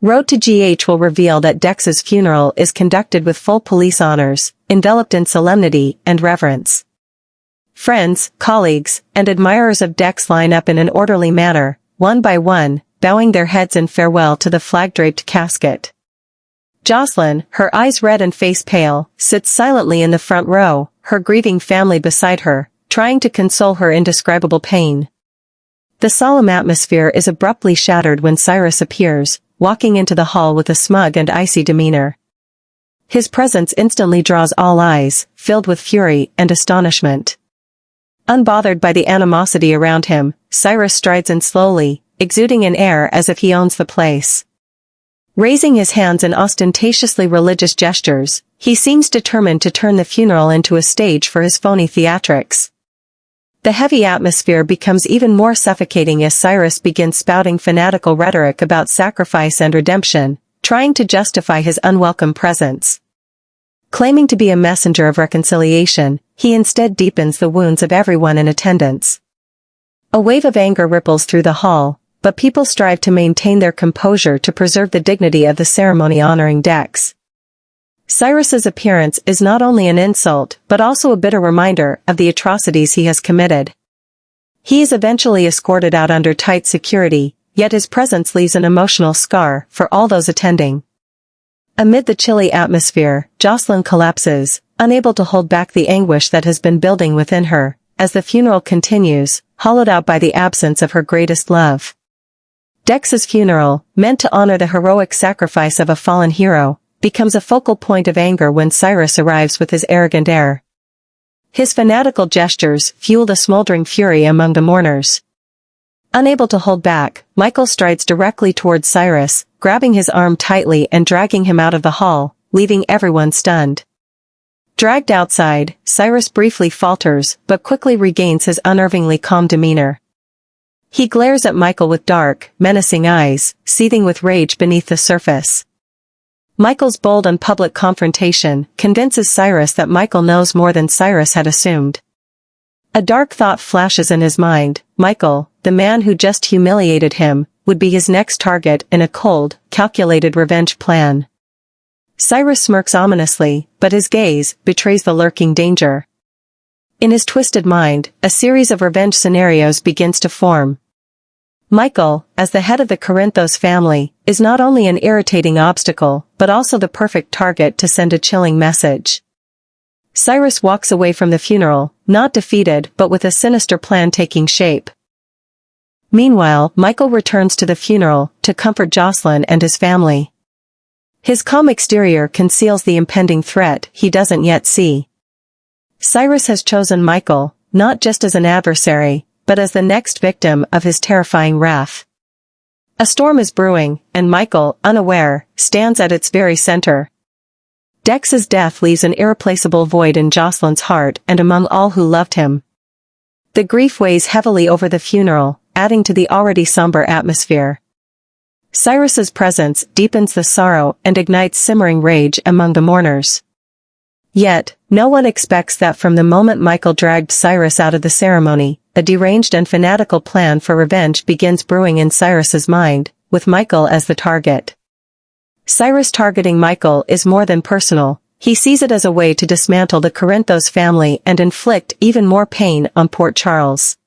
Road to GH will reveal that Dex's funeral is conducted with full police honors, enveloped in solemnity and reverence. Friends, colleagues, and admirers of Dex line up in an orderly manner, one by one, bowing their heads in farewell to the flag-draped casket. Jocelyn, her eyes red and face pale, sits silently in the front row, her grieving family beside her, trying to console her indescribable pain. The solemn atmosphere is abruptly shattered when Cyrus appears, walking into the hall with a smug and icy demeanor. His presence instantly draws all eyes, filled with fury and astonishment. Unbothered by the animosity around him, Cyrus strides in slowly, exuding an air as if he owns the place. Raising his hands in ostentatiously religious gestures, he seems determined to turn the funeral into a stage for his phony theatrics. The heavy atmosphere becomes even more suffocating as Cyrus begins spouting fanatical rhetoric about sacrifice and redemption, trying to justify his unwelcome presence. Claiming to be a messenger of reconciliation, he instead deepens the wounds of everyone in attendance. A wave of anger ripples through the hall, but people strive to maintain their composure to preserve the dignity of the ceremony honoring Dex. Cyrus's appearance is not only an insult but also a bitter reminder of the atrocities he has committed. He is eventually escorted out under tight security, yet his presence leaves an emotional scar for all those attending. Amid the chilly atmosphere, Jocelyn collapses, unable to hold back the anguish that has been building within her, as the funeral continues, hollowed out by the absence of her greatest love. Dex's funeral, meant to honor the heroic sacrifice of a fallen hero, becomes a focal point of anger when Cyrus arrives with his arrogant air. His fanatical gestures fuel the smoldering fury among the mourners. Unable to hold back, Michael strides directly towards Cyrus, grabbing his arm tightly and dragging him out of the hall, leaving everyone stunned. Dragged outside, Cyrus briefly falters but quickly regains his unnervingly calm demeanor. He glares at Michael with dark, menacing eyes, seething with rage beneath the surface. Michael's bold and public confrontation convinces Cyrus that Michael knows more than Cyrus had assumed. A dark thought flashes in his mind: Michael, the man who just humiliated him, would be his next target in a cold, calculated revenge plan. Cyrus smirks ominously, but his gaze betrays the lurking danger. In his twisted mind, a series of revenge scenarios begins to form. Michael, as the head of the Corinthos family, is not only an irritating obstacle, but also the perfect target to send a chilling message. Cyrus walks away from the funeral, not defeated but with a sinister plan taking shape. Meanwhile, Michael returns to the funeral, to comfort Jocelyn and his family. His calm exterior conceals the impending threat he doesn't yet see. Cyrus has chosen Michael, not just as an adversary, but as the next victim of his terrifying wrath. A storm is brewing, and Michael, unaware, stands at its very center. Dex's death leaves an irreplaceable void in Jocelyn's heart and among all who loved him. The grief weighs heavily over the funeral, adding to the already somber atmosphere. Cyrus's presence deepens the sorrow and ignites simmering rage among the mourners. Yet, no one expects that from the moment Michael dragged Cyrus out of the ceremony, a deranged and fanatical plan for revenge begins brewing in Cyrus's mind, with Michael as the target. Cyrus targeting Michael is more than personal. He sees it as a way to dismantle the Corinthos family and inflict even more pain on Port Charles.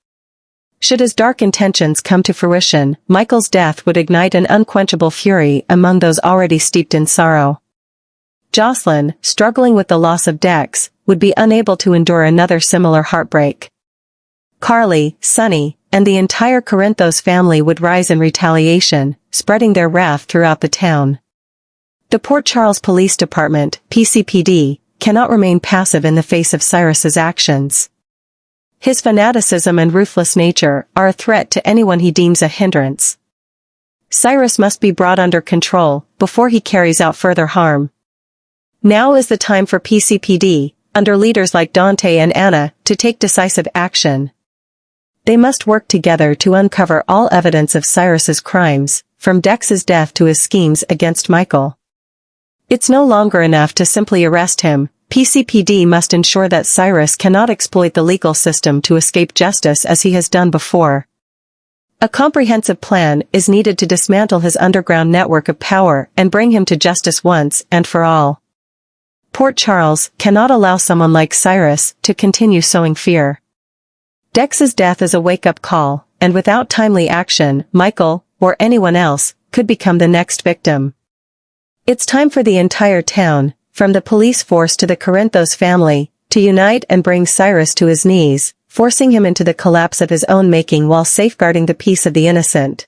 Should his dark intentions come to fruition, Michael's death would ignite an unquenchable fury among those already steeped in sorrow. Jocelyn, struggling with the loss of Dex, would be unable to endure another similar heartbreak. Carly, Sonny, and the entire Corinthos family would rise in retaliation, spreading their wrath throughout the town. The Port Charles Police Department, PCPD, cannot remain passive in the face of Cyrus's actions. His fanaticism and ruthless nature are a threat to anyone he deems a hindrance. Cyrus must be brought under control before he carries out further harm. Now is the time for PCPD, under leaders like Dante and Anna, to take decisive action. They must work together to uncover all evidence of Cyrus's crimes, from Dex's death to his schemes against Michael. It's no longer enough to simply arrest him. PCPD must ensure that Cyrus cannot exploit the legal system to escape justice as he has done before. A comprehensive plan is needed to dismantle his underground network of power and bring him to justice once and for all. Port Charles cannot allow someone like Cyrus to continue sowing fear. Dex's death is a wake-up call, and without timely action, Michael, or anyone else, could become the next victim. It's time for the entire town, from the police force to the Corinthos family, to unite and bring Cyrus to his knees, forcing him into the collapse of his own making while safeguarding the peace of the innocent.